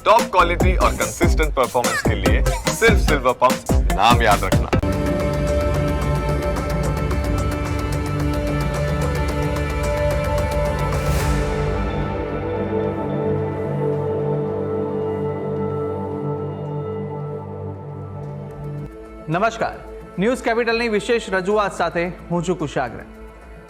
Top quality और consistent performance के लिए सिर्फ सिल्वर पंप नाम याद रखना। નમસ્કાર, ન્યૂઝ કેપિટલની વિશેષ રજૂઆત સાથે હું છું કુશાગ્ર.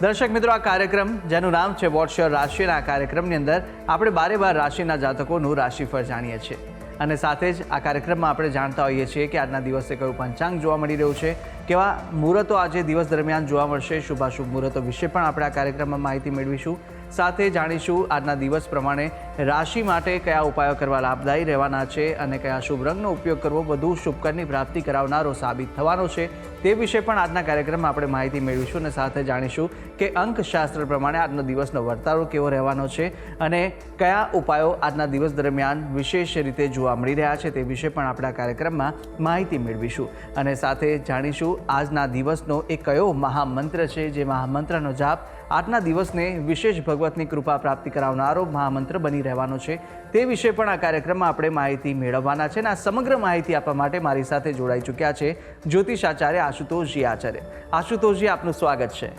દર્શક મિત્રો, આ કાર્યક્રમ જેનું નામ છે વોટ્સ યોર રાશિના આ કાર્યક્રમની અંદર આપણે 12 રાશિના જાતકોનું રાશિફળ જાણીએ છીએ અને સાથે જ આ કાર્યક્રમમાં આપણે જાણતા હોઈએ છીએ કે આજના દિવસે કયું પંચાંગ જોવા મળી રહ્યું છે, કેવા મુહૂર્તો આજે દિવસ દરમિયાન જોવા મળશે, શુભાશુભ મુહૂર્તો વિશે પણ આપણે આ કાર્યક્રમમાં માહિતી મેળવીશું. સાથે જાણીશું આજના દિવસ પ્રમાણે રાશિ માટે કયા ઉપાયો કરવા લાભદાયી રહેવાના છે અને કયા શુભ રંગનો ઉપયોગ કરવો વધુ શુભકરની પ્રાપ્તિ કરાવનારો સાબિત થવાનો છે તે વિશે પણ આજના કાર્યક્રમમાં આપણે માહિતી મેળવીશું અને સાથે જાણીશું કે અંકશાસ્ત્ર પ્રમાણે આજનો દિવસનો વર્તારો કેવો રહેવાનો છે અને કયા ઉપાયો આજના દિવસ દરમિયાન વિશેષ રીતે જોવા મળી રહ્યા છે તે વિશે પણ આપણે આ કાર્યક્રમમાં માહિતી મેળવીશું અને સાથે જાણીશું આજના દિવસનો એક કયો મહામંત્ર છે જે મહામંત્રનો જાપ આજના દિવસને વિશેષ ભગવતની કૃપા પ્રાપ્તિ કરાવનારો મહામંત્ર બની રહેવાનો છે તે વિશે પણ આ કાર્યક્રમમાં આપણે માહિતી મેળવવાના છે અને આ સમગ્ર માહિતી આપવા માટે મારી સાથે જોડાઈ ચૂક્યા છે જ્યોતિષાચાર્ય આશુતોષજી આચાર્ય. આશુતોષજી, આપનું સ્વાગત છે.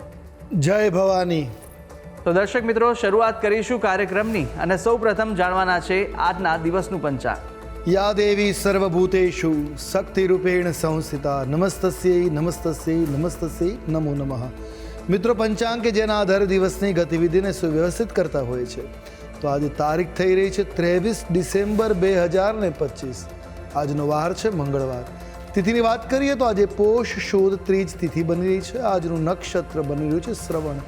જય ભવાની. તો દર્શક મિત્રો, શરૂઆત કરીશું કાર્યક્રમની અને સૌ પ્રથમ જાણવાના છે આજના દિવસનું પંચાંગ. યા દેવી સર્વભૂતેષુ શક્તિરૂપેણ સંસ્થિતા નમસ્તસ્યૈ નમસ્તસ્યૈ નમસ્તસ્યૈ નમો નમઃ. મિત્રો, પંચાંગ કે જેના આધારે દિવસની ગતિવિધિને સુવ્યવસ્થિત કરતા હોય છે. તો આજે તારીખ થઈ રહી છે 23 ડિસેમ્બર 2025. આજનો વાર છે મંગળવાર. તિથિની વાત કરીએ તો આજે પોષ શુદ્ધ ત્રીજ તિથિ બની રહી છે. આજનું નક્ષત્ર બની રહ્યું છે શ્રવણ.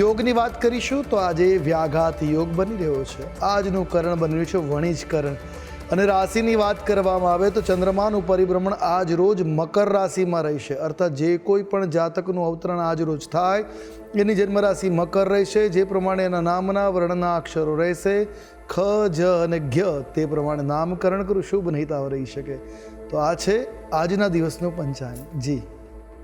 યોગની વાત કરીશું તો આજે વ્યાઘાત યોગ બની રહ્યો છે. આજનું કરણ બની રહ્યું છે વણિજ કરણ. અને રાશિની વાત કરવામાં આવે તો ચંદ્રમાનું પરિભ્રમણ આજ રોજ મકર રાશિમાં રહેશે. અર્થાત જે કોઈ પણ જાતકનું અવતરણ આજ રોજ થાય એની જન્મરાશિ મકર રહેશે. જે પ્રમાણે એના નામના વર્ણના અક્ષરો રહેશે ખ, જ અને જ્ઞ, તે પ્રમાણે નામકરણ કરું શુભ નહિતાવ રહી શકે. તો આ છે આજના દિવસનું પંચાંગ. જી,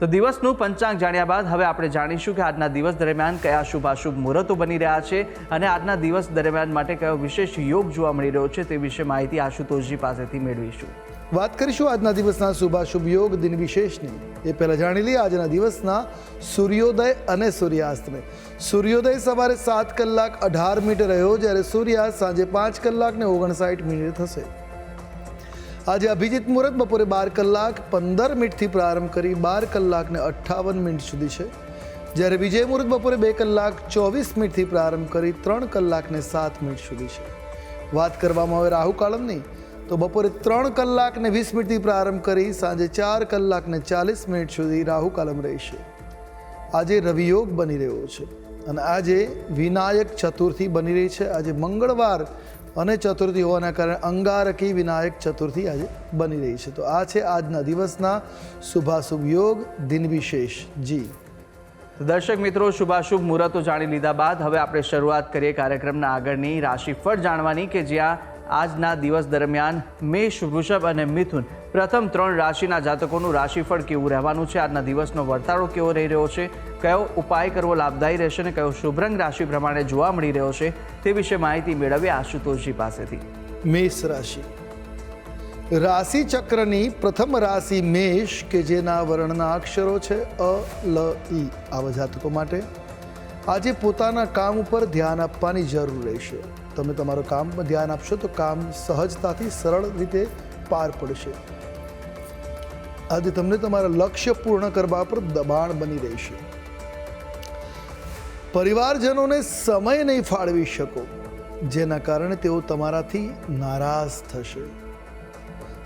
તો દિવસનું પંચાંગ જાણ્યા બાદ હવે આપણે જાણીશું કે આજના દિવસ દરમિયાન કયા શુભાશુભ મુહૂર્તો બની રહ્યા છે અને આજના દિવસ દરમિયાન માટે કયો વિશેષ યોગ જોવા મળી રહ્યો છે તે વિશે માહિતી આશુતોષજી પાસેથી મેળવીશું. વાત કરીશું આજના દિવસના શુભાશુભ યોગ દિન વિશેષની. એ પહેલાં જાણી લઈએ આજના દિવસના સૂર્યોદય અને સૂર્યાસ્તને. સૂર્યોદય સવારે 7 કલાક 18 મિનિટ રહ્યો, જ્યારે સૂર્યાસ્ત સાંજે 5 કલાક ને 59 મિનિટ થશે. આજે અભિજીત મુહૂર્ત બપોરે 12 કલાક 15 મિનિટથી પ્રારંભ કરી 12 કલાક ને 58 મિનિટ સુધી છે, જ્યારે વિજય મુહૂર્ત બપોરે 2 કલાક 24 મિનિટથી પ્રારંભ કરી 3 કલાક ને 7 મિનિટ સુધી છે. વાત કરવામાં આવે રાહુ કાળમની તો બપોરે 3 કલાક ને 20 મિનિટથી પ્રારંભ કરી સાંજે 4 કલાક ને 40 મિનિટ સુધી રાહુ કાળમ રહેશે. આજે રવિયોગ બની રહ્યો છે અને આજે વિનાયક ચતુર્થી બની રહી છે. આજે મંગળવાર અને ચતુર્થી હોવાના કારણે અંગારકી વિનાયક ચતુર્થી આજે બની રહી છે. તો આ છે આજના દિવસના શુભાશુભ યોગ દિન વિશેષ. જી, દર્શક મિત્રો, શુભાશુભ મુહૂર્તો જાણી લીધા બાદ હવે આપણે શરૂઆત કરીએ કાર્યક્રમના આગળની રાશિફળ જાણવાની કે જ્યાં આજના દિવસ દરમિયાન મેષ, વૃષભ અને મિથુન પ્રથમ 3 રાશિના જાતકોનું રાશિફળ કેવું રહેવાનું છે, આજના દિવસનો વર્તારો કેવો રહી રહ્યો છે, કયો ઉપાય કરવો લાભદાયી રહેશે અને કયો શુભ રંગ રાશિ પ્રમાણે જોવા મળી રહ્યો છે તે વિશે માહિતી મેળવીએ આશુતોષજી પાસેથી. મેષ રાશિ. રાશિ ચક્રની પ્રથમ રાશિ મેષ કે જેના વર્ણના અક્ષરો છે અ, લ, ઈ. આવા જાતકો માટે આજે પોતાના કામ ઉપર ધ્યાન આપવાની જરૂર રહેશે. તમે તમારું કામ પર ધ્યાન આપશો તો કામ સહજતાથી સરળ રીતે પાર પડશે. આજે તમને તમારા લક્ષ્ય પૂર્ણ કરવા પર દબાણ બની રહેશે. પરિવારજનોને સમય નહીં ફાળવી શકો, જેના કારણે તેઓ તમારાથી નારાજ થશે.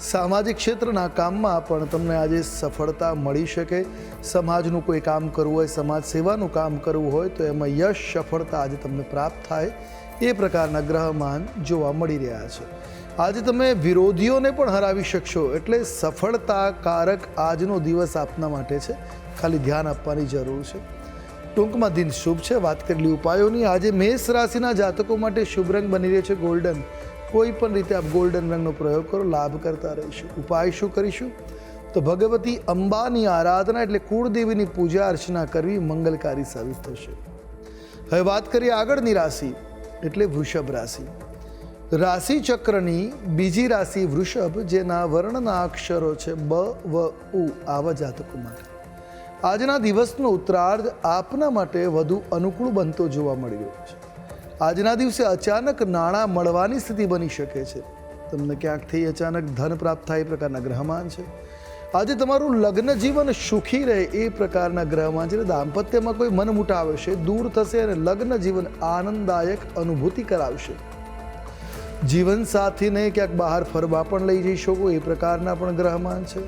સામાજિક ક્ષેત્રના કામમાં પણ તમને આજે સફળતા મળી શકે. સમાજનું કોઈ કામ કરવું હોય, સમાજ સેવાનું કામ કરવું હોય તો એમાં યશ, સફળતા આજે તમને પ્રાપ્ત થાય એ પ્રકારના ગ્રહમાન જોવા મળી રહ્યા છે. આજે તમે વિરોધીઓને પણ હરાવી શકશો. એટલે સફળતાકારક આજનો દિવસ આપના માટે છે. ખાલી ધ્યાન આપવાની જરૂર છે. ટૂંકમાં દિન શુભ છે. વાત કરેલી ઉપાયોની આજે મેષ રાશિના જાતકો માટે શુભ રંગ બની રહ્યો છે ગોલ્ડન. કોઈ પણ રીતે આપ ગોલ્ડન રંગનો પ્રયોગ કરો, લાભ કરતા રહીશું. ઉપાય શું કરીશું તો ભગવતી અંબાની આરાધના એટલે કુળદેવીની પૂજા અર્ચના કરવી મંગલકારી સાબિત થશે. હવે વાત કરીએ આગળની રાશિ એટલે વૃષભ રાશિ. રાશિ ચક્રની બીજી રાશિ વૃષભ, જેના વર્ણના અક્ષરો છે બ, વ, ઉ. આવા જાતકો માટે આજના દિવસનો ઉત્તરાર્ધ આપના માટે વધુ અનુકૂળ બનતો જોવા મળી રહ્યો છે. આજના દિવસે અચાનક નાણાં મળવાની સ્થિતિ બની શકે છે. તમને ક્યાંકથી અચાનક ધન પ્રાપ્ત થાય એ પ્રકારના ગ્રહમાન છે. આજે તમારું લગ્ન જીવન સુખી રહે એ પ્રકારના ગ્રહમાન છે. દાંપત્યમાં કોઈ મનમુટાવ હશે દૂર થશે અને લગ્ન જીવન આનંદદાયક અનુભૂતિ કરાવશે. જીવન સાથીને ક્યાંક બહાર ફરવા પણ લઈ જઈ શકો એ પ્રકારના પણ ગ્રહમાન છે.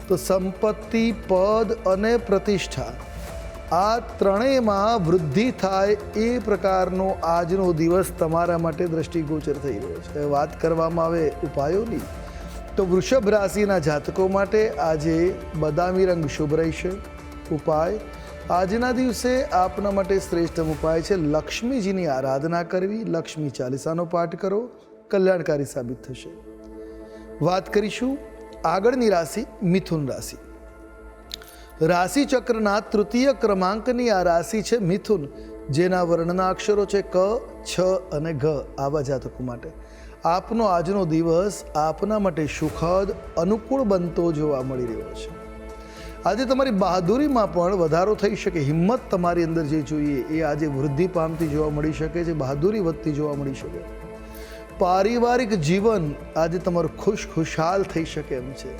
તો સંપત્તિ, પદ અને પ્રતિષ્ઠા આ ત્રણેયમાં વૃદ્ધિ થાય એ પ્રકારનો આજનો દિવસ તમારા માટે દ્રષ્ટિગોચર થઈ રહ્યો છે. વાત કરવામાં આવે ઉપાયોની, તો વૃષભ રાશિના જાતકો માટે આજે બદામી રંગ શુભ રહેશે. ઉપાય આજના દિવસે આપના માટે શ્રેષ્ઠ ઉપાય છે લક્ષ્મીજીની આરાધના કરવી. લક્ષ્મી ચાલીસાનો પાઠ કરો, કલ્યાણકારી સાબિત થશે. વાત કરીશું આગળની રાશિ મિથુન રાશિ. રાશિ ચક્રના તૃતીય ક્રમાંકની આ રાશિ છે મિથુન, જેના વર્ણના અક્ષરો છે ક, છ અને ઘ. આવા જાતકો માટે આપનો આજનો દિવસ આપના માટે સુખદ અનુકૂળ બનતો જોવા મળી રહ્યો છે. આજે તમારી બહાદુરીમાં પણ વધારો થઈ શકે. હિંમત તમારી અંદર જે જોઈએ એ આજે વૃદ્ધિ પામતી જોવા મળી શકે છે. બહાદુરી વધતી જોવા મળી શકે. પારિવારિક જીવન આજે તમારું ખુશહાલ થઈ શકે એમ છે.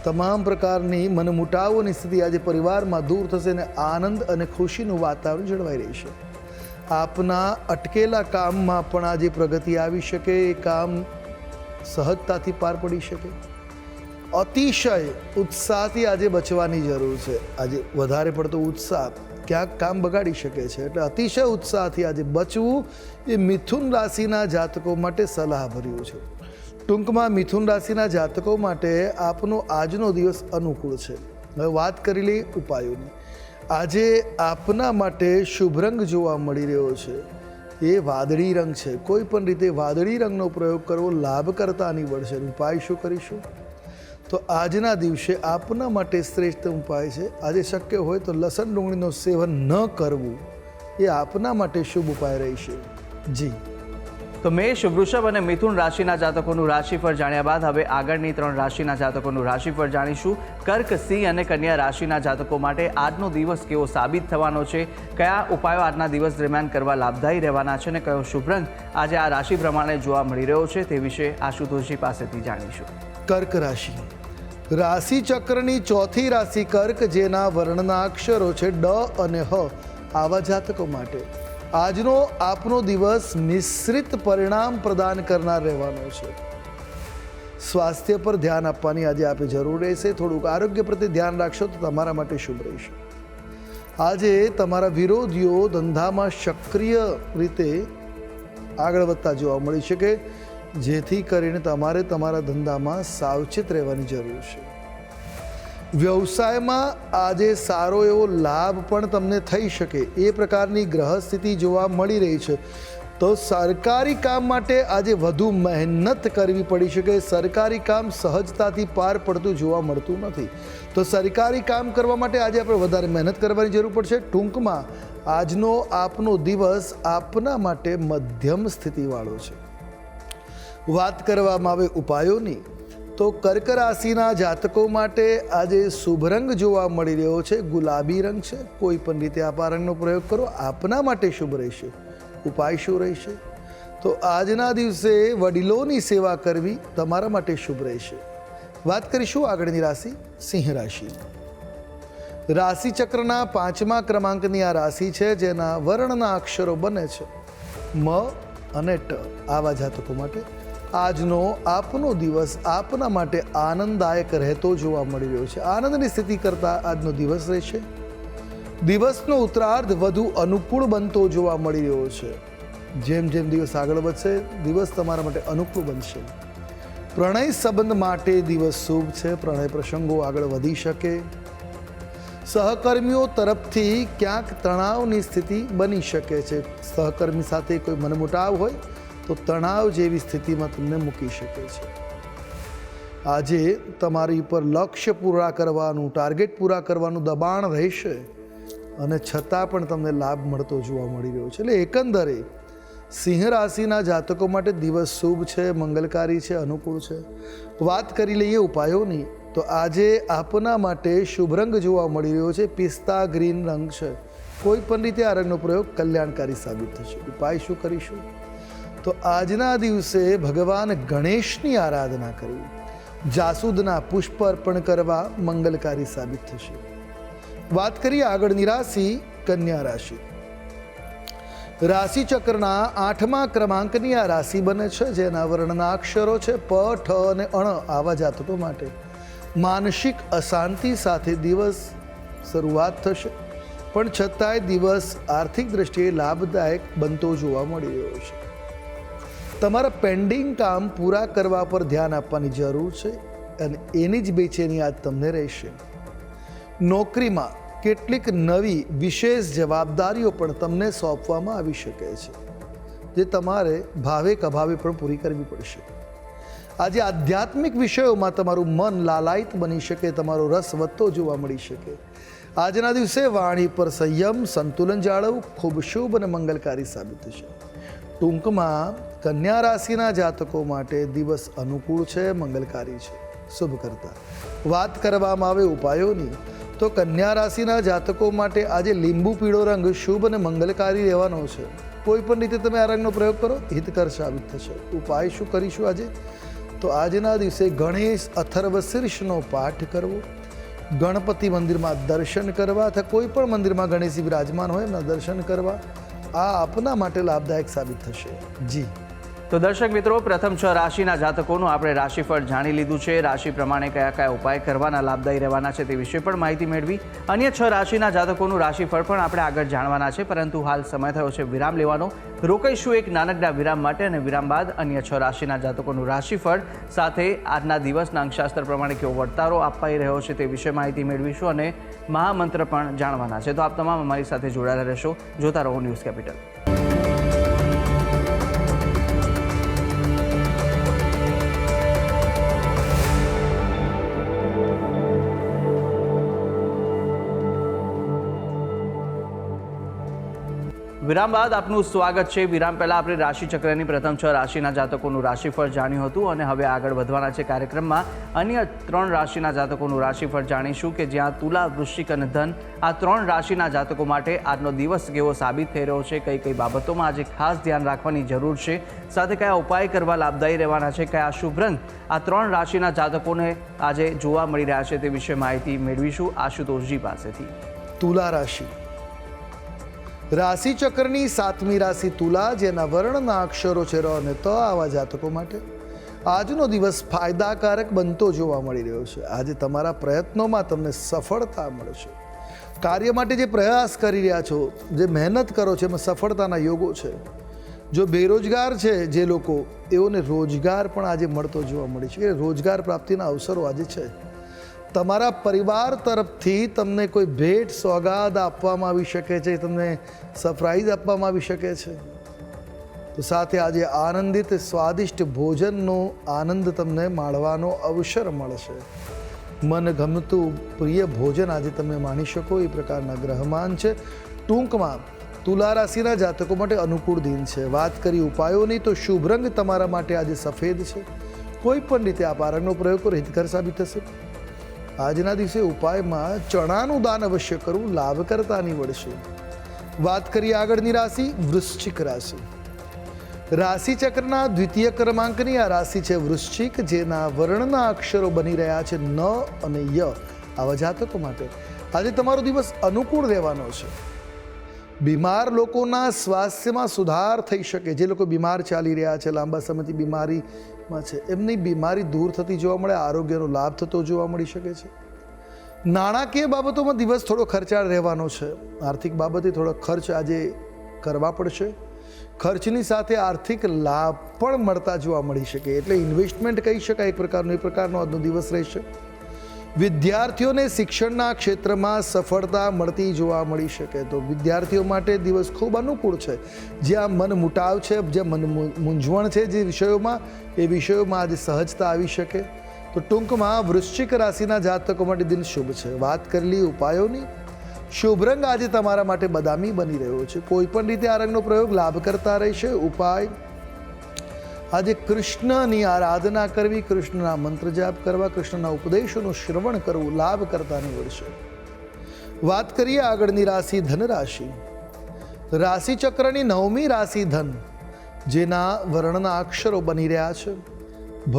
તમામ પ્રકારની મનમુટાવોની સ્થિતિ આજે પરિવારમાં દૂર થશે અને આનંદ અને ખુશીનું વાતાવરણ જળવાઈ રહેશે. આપના અટકેલા કામમાં પણ આજે પ્રગતિ આવી શકે. એ કામ સહજતાથી પાર પડી શકે. અતિશય ઉત્સાહથી આજે બચવાની જરૂર છે. આજે વધારે પડતો ઉત્સાહ ક્યાંક કામ બગાડી શકે છે, એટલે અતિશય ઉત્સાહથી આજે બચવું એ મિથુન રાશિના જાતકો માટે સલાહભર્યું છે. ટૂંકમાં મિથુન રાશિના જાતકો માટે આપનો આજનો દિવસ અનુકૂળ છે. હવે વાત કરી લઈએ ઉપાયોની. આજે આપના માટે શુભ રંગ જોવા મળી રહ્યો છે એ વાદળી રંગ છે. કોઈ પણ રીતે વાદળી રંગનો પ્રયોગ કરવો લાભકર્તા નીવડશે. ઉપાય શું કરીશું? તો આજના દિવસે આપના માટે શ્રેષ્ઠ ઉપાય છે, આજે શક્ય હોય તો લસણ ડુંગળીનું સેવન ન કરવું એ આપના માટે શુભ ઉપાય રહેશે. જી, તો મેષ, વૃષભ અને મિથુન રાશિના જાતકોનું રાશિફળ જાણ્યા બાદ હવે આગળની 3 રાશિના જાતકોનું રાશિફળ જાણીશું. કર્ક, સિંહ અને કન્યા રાશિના જાતકો માટે આજનો દિવસ કેવો સાબિત થવાનો છે, કયા ઉપાયો આજના દિવસ દરમિયાન કરવા લાભદાયી રહેવાના છે અને કયો શુભ રંગ આજે આ રાશિ પ્રમાણે જોવા મળી રહ્યો છે તે વિશે આશુતોષજી પાસેથી જાણીશું. કર્ક રાશિ. રાશિ ચક્રની ચોથી રાશિ કર્ક, જેના વર્ણના અક્ષરો છે ડ અને હ. આવા જાતકો માટે આજનો આપનો દિવસ મિશ્રિત પરિણામ પ્રદાન કરનાર રહેવાનો છે. સ્વાસ્થ્ય પર ધ્યાન આપવાની આજે આપે જરૂર રહેશે. થોડુંક આરોગ્ય પ્રત્યે ધ્યાન રાખશો તો તમારા માટે શુભ રહેશે. આજે તમારા વિરોધીઓ ધંધામાં સક્રિય રીતે આગળ વધતા જોવા મળી શકે, જેથી કરીને તમારે તમારા ધંધામાં સાવચેત રહેવાની જરૂર છે. વ્યવસાયમાં આજે સારો એવો લાભ પણ તમને થઈ શકે એ પ્રકારની ગ્રહ સ્થિતિ જોવા મળી રહી છે. તો સરકારી કામ માટે આજે વધુ મહેનત કરવી પડી શકે. સરકારી કામ સહજતાથી પાર પડતું જોવા મળતું નથી, તો સરકારી કામ કરવા માટે આજે આપણે વધારે મહેનત કરવાની જરૂર પડશે. ટૂંકમાં આજનો આપનો દિવસ આપના માટે મધ્યમ સ્થિતિવાળો છે. વાત કરવામાં આવે ઉપાયોની, તો કર્ક રાશિના જાતકો માટે આજે શુભ રંગ જોવા મળી રહ્યો છે ગુલાબી રંગ છે. કોઈ પણ રીતે આપ આ રંગનો પ્રયોગ કરો, આપના માટે શુભ રહેશે. ઉપાય શું રહેશે? તો આજના દિવસે વડીલોની સેવા કરવી તમારા માટે શુભ રહેશે. વાત કરીશું આગળની રાશિ સિંહ રાશિ. રાશિ ચક્રના 5મા ક્રમાંકની આ રાશિ છે, જેના વર્ણના અક્ષરો બને છે મ અને ટ. આવા જાતકો માટે આજનો આપનો દિવસ આપના માટે આનંદદાયક રહેતો જોવા મળી રહ્યો છે. આનંદની સ્થિતિ કરતાં આજનો દિવસ રહેશે. દિવસનો ઉત્તરાર્ધ વધુ અનુકૂળ બનતો જોવા મળી રહ્યો છે. જેમ જેમ દિવસ આગળ વધશે દિવસ તમારા માટે અનુકૂળ બનશે. પ્રણય સંબંધ માટે દિવસ શુભ છે. પ્રણય પ્રસંગો આગળ વધી શકે. સહકર્મીઓ તરફથી ક્યાંક તણાવની સ્થિતિ બની શકે છે. સહકર્મી સાથે કોઈ મનમુટાવ હોય તો તણાવ જેવી સ્થિતિમાં તમને મૂકી શકે છે. આજે તમારી ઉપર લક્ષ્ય પૂરા કરવાનું, ટાર્ગેટ પૂરા કરવાનું દબાણ રહેશે અને છતાં પણ તમને લાભ મળતો જોવા મળી રહ્યો છે. એટલે એકંદરે સિંહ રાશિના જાતકો માટે દિવસ શુભ છે, મંગલકારી છે, અનુકૂળ છે. વાત કરી લઈએ ઉપાયોની, તો આજે આપના માટે શુભ રંગ જોવા મળી રહ્યો છે, પિસ્તા ગ્રીન રંગ છે. કોઈ પણ રીતે આ રંગનો પ્રયોગ કલ્યાણકારી સાબિત થશે. ઉપાય શું કરીશું? તો આજના દિવસે ભગવાન ગણેશની આરાધના કરવી, જાસૂદના પુષ્પ અર્પણ કરવા મંગલકારી સાબિત થશે. વાત કરીએ આગળની રાશિ, કન્યા રાશિ. રાશિ ચક્રના 8મા ક્રમાંકની આ રાશિ બને છે, જેના વર્ણના અક્ષરો છે પ, ઠ અને અણ. આવા જાતકો માટે માનસિક અશાંતિ સાથે દિવસ શરૂઆત થશે, પણ છતાંય દિવસ આર્થિક દ્રષ્ટિએ લાભદાયક બનતો જોવા મળી રહ્યો છે. તમારા પેન્ડિંગ કામ પૂરા કરવા પર ધ્યાન આપવાની જરૂર છે અને એની જ બેચેની આજ તમને રહેશે. નોકરીમાં કેટલીક નવી વિશેષ જવાબદારીઓ પણ તમને સોંપવામાં આવી શકે છે, જે તમારે ભાવે કભાવે પણ પૂરી કરવી પડશે. આજે આધ્યાત્મિક વિષયોમાં તમારું મન લાલાયિત બની શકે, તમારો રસ વધતો જોવા મળી શકે. આજના દિવસે વાણી પર સંયમ, સંતુલન જાળવવું ખૂબ શુભ અને મંગલકારી સાબિત થશે. ટૂંકમાં કન્યા રાશિના જાતકો માટે દિવસ અનુકૂળ છે, મંગલકારી છે, શુભ કરતા. વાત કરવામાં આવે ઉપાયોની, તો કન્યા રાશિના જાતકો માટે આજે લીંબુ પીળો રંગ શુભ અને મંગલકારી રહેવાનો છે. કોઈ પણ રીતે તમે આ રંગનો પ્રયોગ કરો, હિતકર સાબિત થશે. ઉપાય શું કરીશું આજે? તો આજના દિવસે ગણેશ અથર્વશીર્ષનો પાઠ કરવો, ગણપતિ મંદિરમાં દર્શન કરવા અથવા કોઈ પણ મંદિરમાં ગણેશજી વિરાજમાન હોય એમના દર્શન કરવા, આ આપના માટે લાભદાયક સાબિત થશે. જી તો દર્શક મિત્રો, પ્રથમ 6 રાશિના જાતકોનું આપણે રાશિફળ જાણી લીધું છે. રાશિ પ્રમાણે કયા કયા ઉપાય કરવાના લાભદાયી રહેવાના છે તે વિશે પણ માહિતી મેળવી. અન્ય 6 રાશિના જાતકોનું રાશિફળ પણ આપણે આગળ જાણવાના છે, પરંતુ હાલ સમય થયો છે વિરામ લેવાનો. રોકાઈશું એક નાનકડા વિરામ માટે, અને વિરામ બાદ અન્ય 6 રાશિના જાતકોનું રાશિફળ સાથે આજના દિવસના અંકશાસ્ત્ર પ્રમાણે કેવો વર્તારો અપાઈ રહ્યો છે તે વિશે માહિતી મેળવીશું અને મહામંત્ર પણ જાણવાના છે. તો આપ તમામ અમારી સાથે જોડાયેલા રહેશો. જોતા રહો ન્યૂઝ કેપિટલ. વિરામ બાદ આપનું સ્વાગત છે. વિરામ પહેલાં આપણે રાશિચક્રની પ્રથમ 6 રાશિના જાતકોનું રાશિફળ જાણ્યું હતું, અને હવે આગળ વધવાના છે કાર્યક્રમમાં. અન્ય 3 રાશિના જાતકોનું રાશિફળ જાણીશું, કે જ્યાં તુલા, વૃશ્ચિક અને ધન આ 3 રાશિના જાતકો માટે આજનો દિવસ કેવો સાબિત થઈ રહ્યો છે, કઈ કઈ બાબતોમાં આજે ખાસ ધ્યાન રાખવાની જરૂર છે, સાથે કયા ઉપાય કરવા લાભદાયી રહેવાના છે, કયા શુભ રંગ આ 3 રાશિના જાતકોને આજે જોવા મળી રહ્યા છે તે વિશે માહિતી મેળવીશું આશુતોષજી પાસેથી. તુલા રાશિ. રાશિ ચક્રની 7મી રાશિ તુલા, જેના વર્ણના અક્ષરો છે ર અને ત. આવા જાતકો માટે આજનો દિવસ ફાયદાકારક બનતો જોવા મળી રહ્યો છે. આજે તમારા પ્રયત્નોમાં તમને સફળતા મળશે. કાર્ય માટે જે પ્રયાસ કરી રહ્યા છો, જે મહેનત કરો છો, એમાં સફળતાના યોગો છે. જો બેરોજગાર છે જે લોકો, એઓને રોજગાર પણ આજે મળતો જોવા મળે છે. રોજગાર પ્રાપ્તિના અવસરો આજે છે. તમારા પરિવાર તરફથી તમને કોઈ ભેટ સોગાદ આપવામાં આવી શકે છે, તમને સરપ્રાઈઝ આપવામાં આવી શકે છે. તો સાથે આજે આનંદિત સ્વાદિષ્ટ ભોજનનો આનંદ તમને માણવાનો અવસર મળશે. મન ગમતું પ્રિય ભોજન આજે તમે માણી શકો એ પ્રકારના ગ્રહમાન છે. ટૂંકમાં તુલા રાશિના જાતકો માટે અનુકૂળ દિન છે. વાત કરી ઉપાયોની, તો શુભ રંગ તમારા માટે આજે સફેદ છે. કોઈ પણ રીતે આપ આ રંગનો પ્રયોગ કરો, હિતકર સાબિત થશે. આજના દિવસે ઉપાયમાં ચણાનું દાન અવશ્ય કરવું લાભકર્તા નીવડશે. વાત કરીએ આગળની રાશિ, વૃશ્ચિક રાશિ. રાશિ ચક્રના 2ય ક્રમાંકની આ રાશિ છે વૃશ્ચિક, જેના વર્ણના અક્ષરો બની રહ્યા છે ન અને ય. આવા જાતકો માટે આજે તમારો દિવસ અનુકૂળ રહેવાનો છે. બીમાર લોકોના સ્વાસ્થ્યમાં સુધાર થઈ શકે. જે લોકો બીમાર ચાલી રહ્યા છે, લાંબા સમયથી બીમારીમાં છે, એમની બીમારી દૂર થતી જોવા મળે, આરોગ્યનો લાભ થતો જોવા મળી શકે છે. નાણાકીય બાબતોમાં દિવસ થોડો ખર્ચાળ રહેવાનો છે. આર્થિક બાબતે થોડો ખર્ચ આજે કરવા પડશે. ખર્ચની સાથે આર્થિક લાભ પણ મળતા જોવા મળી શકે, એટલે ઇન્વેસ્ટમેન્ટ કહી શકાય એક પ્રકારનો. એ પ્રકારનો આજનો દિવસ રહેશે. વિદ્યાર્થીઓને શિક્ષણના ક્ષેત્રમાં સફળતા મળતી જોવા મળી શકે. તો વિદ્યાર્થીઓ માટે દિવસ ખૂબ અનુકૂળ છે. જ્યાં મન મુટાવ છે, જ્યાં મન મૂંઝવણ છે જે વિષયોમાં, એ વિષયોમાં આજે સહજતા આવી શકે. તો ટૂંકમાં વૃશ્ચિક રાશિના જાતકો માટે દિન શુભ છે. વાત કરી લઈએ ઉપાયોની, શુભ રંગ આજે તમારા માટે બદામી બની રહ્યો છે. કોઈ પણ રીતે આ રંગનો પ્રયોગ લાભ કરતા રહેશે. ઉપાય આજે કૃષ્ણની આરાધના કરવી, કૃષ્ણના મંત્ર જાપ કરવા, કૃષ્ણના ઉપદેશોનું શ્રવણ કરવું લાભ કરતા નીવડશે. વાત કરીએ આગળની રાશિ ધન રાશિ. રાશિ ચક્રની 9મી રાશિ ધન, જેના વર્ણના અક્ષરો બની રહ્યા છે ભ,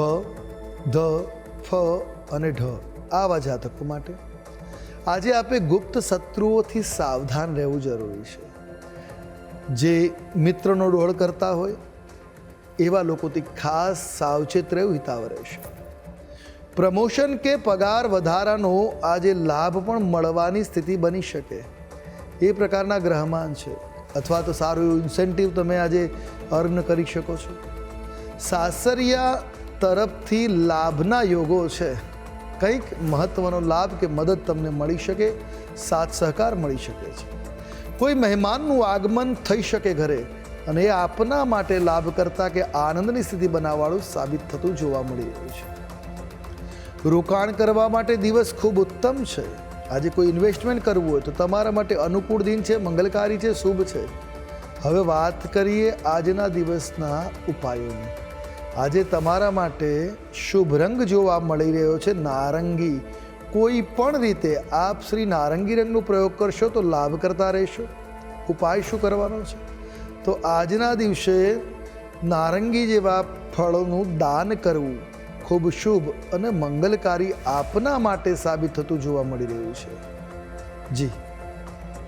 ધ, ફ અને ઢ. આવા જાતકો માટે આજે આપે ગુપ્ત શત્રુઓથી સાવધાન રહેવું જરૂરી છે. જે મિત્રનો ડોળ કરતા હોય એવા લોકોથી ખાસ સાવચેત રહેવું હિતાવ રહેશે. પ્રમોશન કે પગાર વધારાનો આજે લાભ પણ મળવાની સ્થિતિ બની શકે એ પ્રકારના ગ્રહમાન છે. અથવા તો સારું એવું ઇન્સેન્ટિવ તમે આજે અર્ન કરી શકો છો. સાસરિયા તરફથી લાભના યોગો છે. કંઈક મહત્વનો લાભ કે મદદ તમને મળી શકે, સાથ સહકાર મળી શકે છે. કોઈ મહેમાનનું આગમન થઈ શકે ઘરે અને એ આપના માટે લાભ કરતા કે આનંદની સ્થિતિ બનાવવાળું સાબિત થતું જોવા મળી રહ્યું છે. રોકાણ કરવા માટે દિવસ ખૂબ ઉત્તમ છે. આજે કોઈ ઇન્વેસ્ટમેન્ટ કરવું હોય તો તમારા માટે અનુકૂળ દિન છે, મંગલકારી છે, શુભ છે. હવે વાત કરીએ આજના દિવસના ઉપાયોની. આજે તમારા માટે શુભ રંગ જોવા મળી રહ્યો છે નારંગી. કોઈ પણ રીતે આપ શ્રી નારંગી રંગનો પ્રયોગ કરશો તો લાભ કરતા રહેશો. ઉપાય શું કરવાનો છે? તો આજના દિવસે નારંગી જેવા ફળોનું દાન કરવું ખૂબ શુભ અને મંગલકારી આપના માટે સાબિત થતું જોવા મળી રહ્યું છે. જી.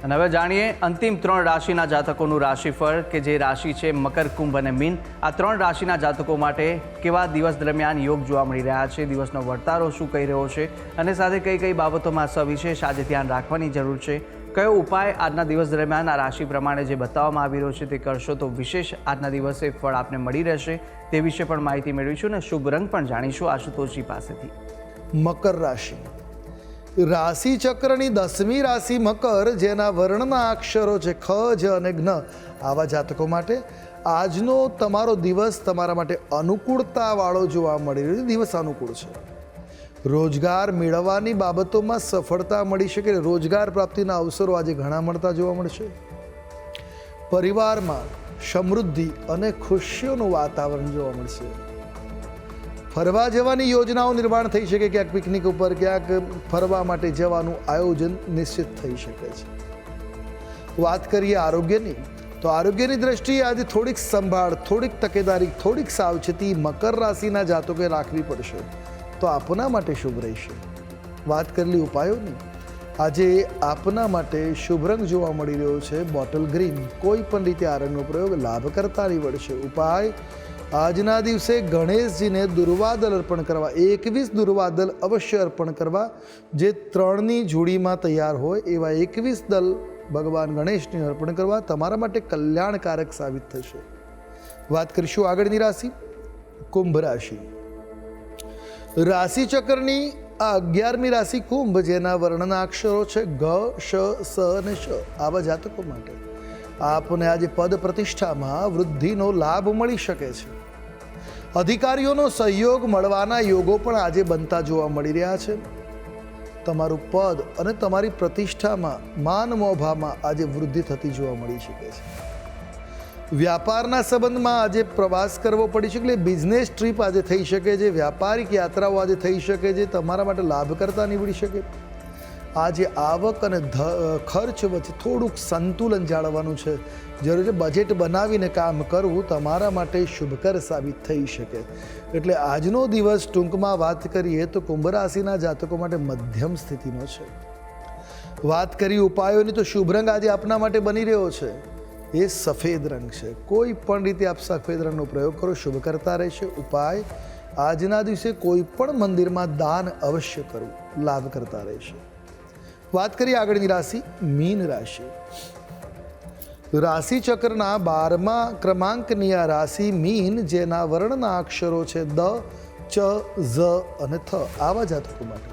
અને હવે જાણીએ અંતિમ 3 રાશિના જાતકોનું રાશિફળ, કે જે રાશિ છે મકર, કુંભ અને મીન. આ 3 રાશિના જાતકો માટે કેવા દિવસ દરમિયાન યોગ જોવા મળી રહ્યા છે, દિવસનો વર્તારો શું કહી રહ્યો છે અને સાથે કઈ કઈ બાબતોમાં સવિશેષ આજે ધ્યાન રાખવાની જરૂર છે, કયો ઉપાય આજના દિવસ દરમિયાન આ રાશિ પ્રમાણે જે બતાવવામાં આવી રહ્યો છે તે કરશો તો વિશેષ આજના દિવસે ફળ આપને મળી રહેશે, તે વિશે પણ માહિતી મેળવીશું અને શુભ રંગ પણ જાણીશું આશુતોષજી પાસેથી. મકર રાશિ. રાશિ ચક્રની 10મી રાશિ મકર, જેના વર્ણના અક્ષરો છે ખ, જ અને જ્ઞ. આવા જાતકો માટે આજનો તમારો દિવસ તમારા માટે અનુકૂળતાવાળો જોવા મળી રહ્યો છે. દિવસ અનુકૂળ છે. રોજગાર મેળવવાની બાબતોમાં સફળતા મળી શકે. રોજગાર પ્રાપ્તિના અવસરો આજે ઘણા મળતા જોવા મળશે. પરિવારમાં સમૃદ્ધિ અને ખુશીઓનું વાતાવરણ જોવા મળશે. ફરવા જવાની યોજનાઓ નિર્માણ થઈ શકે. ક્યાંક પિકનિક ઉપર, ક્યાંક ફરવા માટે જવાનું આયોજન નિશ્ચિત થઈ શકે છે. વાત કરીએ આરોગ્યની, તો આરોગ્યની દ્રષ્ટિએ આજે થોડીક સંભાળ, થોડીક તકેદારી, થોડીક સાવચેતી મકર રાશિના જાતકોએ રાખવી પડશે તો આપના માટે શુભ રહેશે. વાત કરેલી ઉપાયોની, આજે આપના માટે શુભ રંગ જોવા મળી રહ્યો છે બોટલ ગ્રીન. કોઈ પણ રીતે આ રંગનો પ્રયોગ લાભ કરતા નીવડશે. ઉપાય આજના દિવસે ગણેશજીને દુર્વાદલ અર્પણ કરવા, 21 દુર્વાદલ અવશ્ય અર્પણ કરવા. જે 3ની જોડીમાં તૈયાર હોય એવા 21 દલ ભગવાન ગણેશને અર્પણ કરવા તમારા માટે કલ્યાણકારક સાબિત થશે. વાત કરીશું આગળની રાશિ કુંભ રાશિ. રાશિ ચક્રની આ 11મી રાશિ કુંભ, જેના વર્ણના અક્ષરો છે ગ, શ, સ અને શ. આવા જાતકો માટે આપને આજે પદ પ્રતિષ્ઠામાં વૃદ્ધિનો લાભ મળી શકે છે. અધિકારીઓનો સહયોગ મળવાના યોગો પણ આજે બનતા જોવા મળી રહ્યા છે. તમારું પદ અને તમારી પ્રતિષ્ઠામાં, માન મોભામાં આજે વૃદ્ધિ થતી જોવા મળી શકે છે. વ્યાપારના સંબંધમાં આજે પ્રવાસ કરવો પડી શકે. એટલે બિઝનેસ ટ્રીપ આજે થઈ શકે છે. વ્યાપારિક યાત્રાઓ આજે થઈ શકે છે. તમારા માટે લાભ કરતા નીવડી શકે. આજે આવક અને ખર્ચ વચ્ચે થોડુંક સંતુલન જાળવવાનું છે. જરૂર છે બજેટ બનાવીને કામ કરવું તમારા માટે શુભકર સાબિત થઈ શકે. એટલે આજનો દિવસ ટૂંકમાં વાત કરીએ તો કુંભ રાશિના જાતકો માટે મધ્યમ સ્થિતિનો છે. વાત કરી ઉપાયોની, તો શુભ રંગ આજે આપના માટે બની રહ્યો છે એ સફેદ રંગ છે. કોઈ પણ રીતે આપ સફેદ રંગનો પ્રયોગ કરો, શુભ કરતા રહેશે. ઉપાય આજના દિવસે કોઈ પણ મંદિરમાં દાન અવશ્ય કરવું, લાભ કરતા રહેશે. વાત કરીએ આગળની રાશિ મીન રાશિ. રાશિ ચક્રના 12મા ક્રમાંકની આ રાશિ મીન, જેના વર્ણના અક્ષરો છે દ, ચ, ઝ અને થ. આવા જાતકો માટે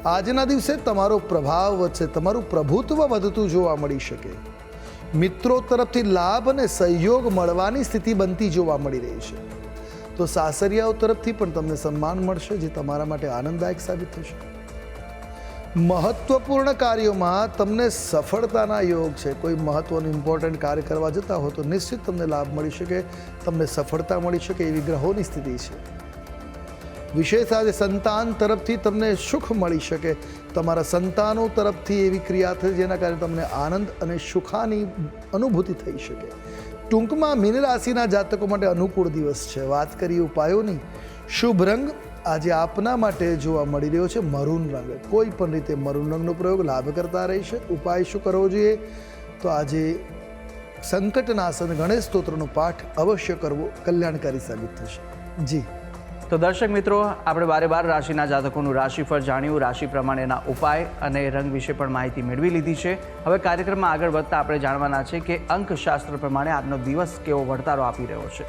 આજના દિવસે તમારો પ્રભાવ વધશે, તમારું પ્રભુત્વ વધતું જોવા મળી શકે. મિત્રો તરફથી લાભ અને સહયોગ મળવાની સ્થિતિ બનતી જોવા મળી રહી છે. તો સાસરિયાઓ તરફથી પણ તમને સન્માન મળશે, જે તમારા માટે આનંદદાયક સાબિત થશે. મહત્વપૂર્ણ કાર્યોમાં તમને સફળતાના યોગ છે. કોઈ મહત્વનું ઇમ્પોર્ટન્ટ કાર્ય કરવા જતા હો તો નિશ્ચિત તમને લાભ મળી શકે, તમને સફળતા મળી શકે એવી ગ્રહોની સ્થિતિ છે. વિશેષ આજે સંતાન તરફથી તમને સુખ મળી શકે. તમારા સંતાનો તરફથી એવી ક્રિયા થશે જેના કારણે તમને આનંદ અને સુખાની અનુભૂતિ થઈ શકે. ટૂંકમાં મીન રાશિના જાતકો માટે અનુકૂળ દિવસ છે. વાત કરીએ ઉપાયોની. શુભ રંગ આજે આપના માટે જોવા મળી રહ્યો છે મરૂન રંગ. કોઈ પણ રીતે મરૂન રંગનો પ્રયોગ લાભ કરતા રહેશે. ઉપાય શું કરવો જોઈએ? તો આજે સંકટનાશન ગણેશ સ્તોત્રનો પાઠ અવશ્ય કરવો કલ્યાણકારી સાબિત થશે. જી તો દર્શક મિત્રો, આપણે બારે બાર રાશિના જાતકોનું રાશિફળ જાણ્યું, રાશિ પ્રમાણેના ઉપાય અને રંગ વિશે પણ માહિતી મેળવી લીધી છે. હવે કાર્યક્રમમાં આગળ વધતા આપણે જાણવાના છે કે અંકશાસ્ત્ર પ્રમાણે આજનો દિવસ કેવો વળતારો આપી રહ્યો છે.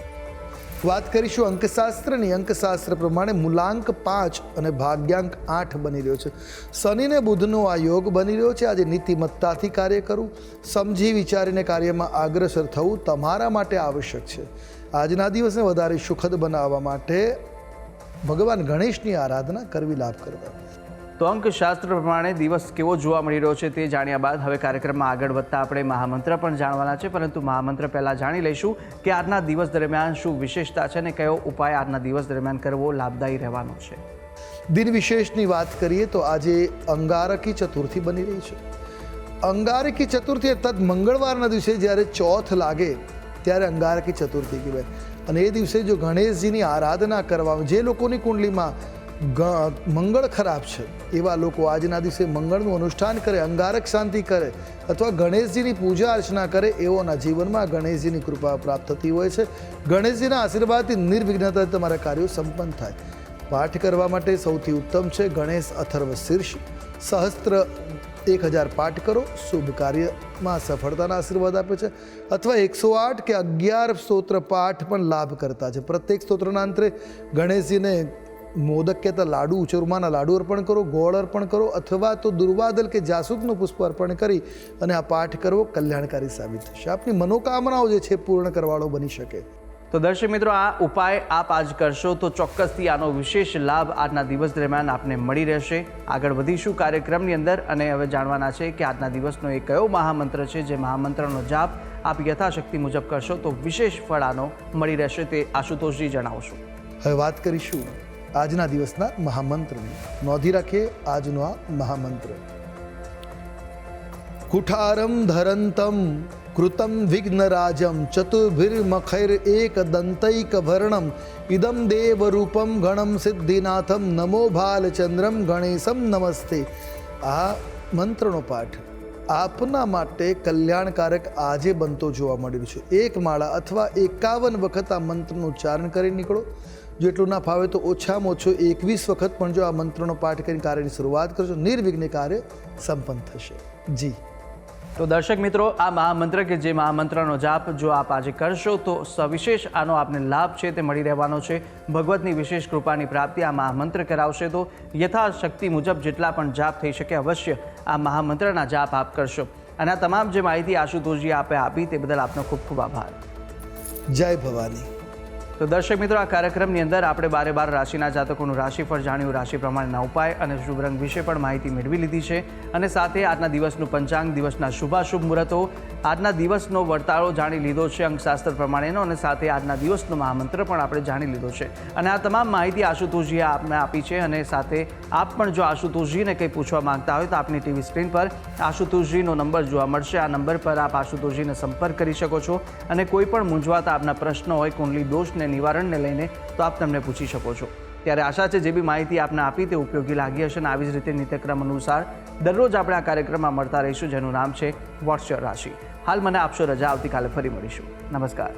વાત કરીશું અંકશાસ્ત્રની. અંકશાસ્ત્ર પ્રમાણે મૂલાંક 5 અને ભાગ્યાંક 8 બની રહ્યો છે. શનિ ને બુધનો આ યોગ બની રહ્યો છે. આજે નીતિમત્તાથી કાર્ય કરવું, સમજી વિચારીને કાર્યમાં અગ્રસર થવું તમારા માટે આવશ્યક છે. આજના દિવસને વધારે સુખદ બનાવવા માટે ભગવાન ગણેશની આરાધના કરવી લાભ કરતા. તો અંકશાસ્ત્ર પ્રમાણે દિવસ કેવો જોવા મળી રહ્યો છે તે જાણ્યા બાદ હવે કાર્યક્રમમાં આગળ વધતા આપણે મહામંત્ર પણ જાણવાના છે. પરંતુ મહામંત્ર પહેલાં જાણી લઈશું કે આજના દિવસ દરમિયાન શું વિશેષતા છે અને કયો ઉપાય આજના દિવસ દરમિયાન કરવો લાભદાયી રહેવાનો છે. દિન વિશેષની વાત કરીએ તો આજે અંગારકી ચતુર્થી બની રહી છે. અંગારકી ચતુર્થી અર્થાત મંગળવારના દિવસે જ્યારે ચોથ લાગે ત્યારે અંગારકી ચતુર્થી કહેવાય. અને એ દિવસે જો ગણેશજીની આરાધના કરવામાં, જે લોકોની કુંડલીમાં મંગળ ખરાબ છે એવા લોકો આજના દિવસે મંગળનું અનુષ્ઠાન કરે, અંગારક શાંતિ કરે અથવા ગણેશજીની પૂજા અર્ચના કરે, એઓના જીવનમાં ગણેશજીની કૃપા પ્રાપ્ત થતી હોય છે. ગણેશજીના આશીર્વાદથી નિર્વિઘ્નતા તમારા કાર્યો સંપન્ન થાય. પાઠ કરવા માટે સૌથી ઉત્તમ છે ગણેશ અથર્વ શીર્ષ સહસ્ત્ર 1000 પાઠ કરો. શુભ કાર્યમાં સફળતાના આશીર્વાદ આપે છે. અથવા 108 કે 11 સ્તોત્ર પાઠ પણ લાભ કરતા છે. પ્રત્યેક સ્તોત્રના અંતે ગણેશજીને મોદક કહેતા લાડુ, ચૂરમાના લાડુ અર્પણ કરો, ગોળ અર્પણ કરો અથવા તો દુર્વાદલ કે જાસૂદનું પુષ્પ અર્પણ કરી અને આ પાઠ કરવો કલ્યાણકારી સાબિત થશે. આપની મનોકામનાઓ જે છે પૂર્ણ કરવાળો બની શકે. તો દર્શક મિત્રો, આ ઉપાય આપ આજ કરશો તો ચોક્કસથી આનો વિશેષ લાભ આજના દિવસ દરમિયાન આપને મળી રહેશે. આગળ વધીશું કાર્યક્રમની અંદર અને હવે જાણવાના છે કે આજના દિવસનો એ કયો મહામંત્ર છે જે મહામંત્રનો જાપ આપ યથાશક્તિ મુજબ કરશો તો વિશેષ ફળ આનો મળી રહેશે. તે આશુતોષજી જણાવશો. હવે વાત કરીશું આજના દિવસના મહામંત્રની. નોંધી રાખીએ આજનો આ મહામંત્ર. કુઠારમ ધરંતમ કૃતમ વિઘ્નરાજમ ચતુર્ભિર્મખૈર એક દંતૈક વર્ણમ ઇદમ દેવરૂપમ ગણમ સિદ્ધિનાથમ નમો ભાલચંદ્રમ ગણેશમ નમસ્તે. આ મંત્રનો પાઠ આપના માટે કલ્યાણકારક આજે બનતો જોવા મળી રહ્યું છે. એક માળા અથવા 51 વખત આ મંત્રનું ઉચ્ચારણ કરી નીકળો. જેટલું ના ફાવે તો ઓછામાં ઓછો 21 વખત પણ જો આ મંત્રનો પાઠ કરીને કાર્યની શરૂઆત કરશો નિર્વિઘ્ને કાર્ય સંપન્ન થશે. જી તો દર્શક મિત્રો, આ મહામંત્ર કે જે મહામંત્રનો જાપ જો આપ આજે કરશો તો સવિશેષ આનો આપને લાભ છે તે મળી રહેવાનો છે. ભગવતની વિશેષ કૃપાની પ્રાપ્તિ આ મહામંત્ર કરાવશે. તો યથાશક્તિ મુજબ જેટલા પણ જાપ થઈ શકે અવશ્ય આ મહામંત્રના જાપ આપ કરશો. અને આ તમામ જે માહિતી આશુતોષજી આપે આપી તે બદલ આપનો ખૂબ ખૂબ આભાર. જય ભવાની. તો દર્શક મિત્રો, આ કાર્યક્રમની અંદર આપણે બારે બાર રાશિના જાતકોનું રાશિફળ જાણ્યું, રાશિ પ્રમાણેના ઉપાય અને શુભ રંગ વિશે પણ માહિતી મેળવી લીધી છે. અને સાથે આજના દિવસનું પંચાંગ, દિવસના શુભાશુભ મુહૂર્તો, આજના દિવસનો વર્તાળો જાણી લીધો છે અંકશાસ્ત્ર પ્રમાણેનો અને સાથે આજના દિવસનો મહામંત્ર પણ આપણે જાણી લીધો છે. અને આ તમામ માહિતી આશુતોષજીએ આપને આપી છે. અને સાથે આપ પણ જો આશુતોષજીને કંઈ પૂછવા માંગતા હોય તો આપની ટીવી સ્ક્રીન પર આશુતોષજીનો નંબર જોવા મળશે. આ નંબર પર આપ આશુતોષજીને સંપર્ક કરી શકો છો અને કોઈ પણ મૂંઝવાતા આપના પ્રશ્નો હોય, કુંડલી દોષને નિવારણને લઈને, તો આપ તમને પૂછી શકો છો. ત્યારે આશા છે જે બી માહિતી આપને આપી તે ઉપયોગી લાગી હશે. અને આવી જ રીતે નિત્યક્રમ અનુસાર દરરોજ આપણે આ કાર્યક્રમમાં મળતા રહીશું જેનું નામ છે વોટ્સ યોર રાશિ. હાલ મને આપશો રજા. આવતીકાલે ફરી મળીશું. નમસ્કાર.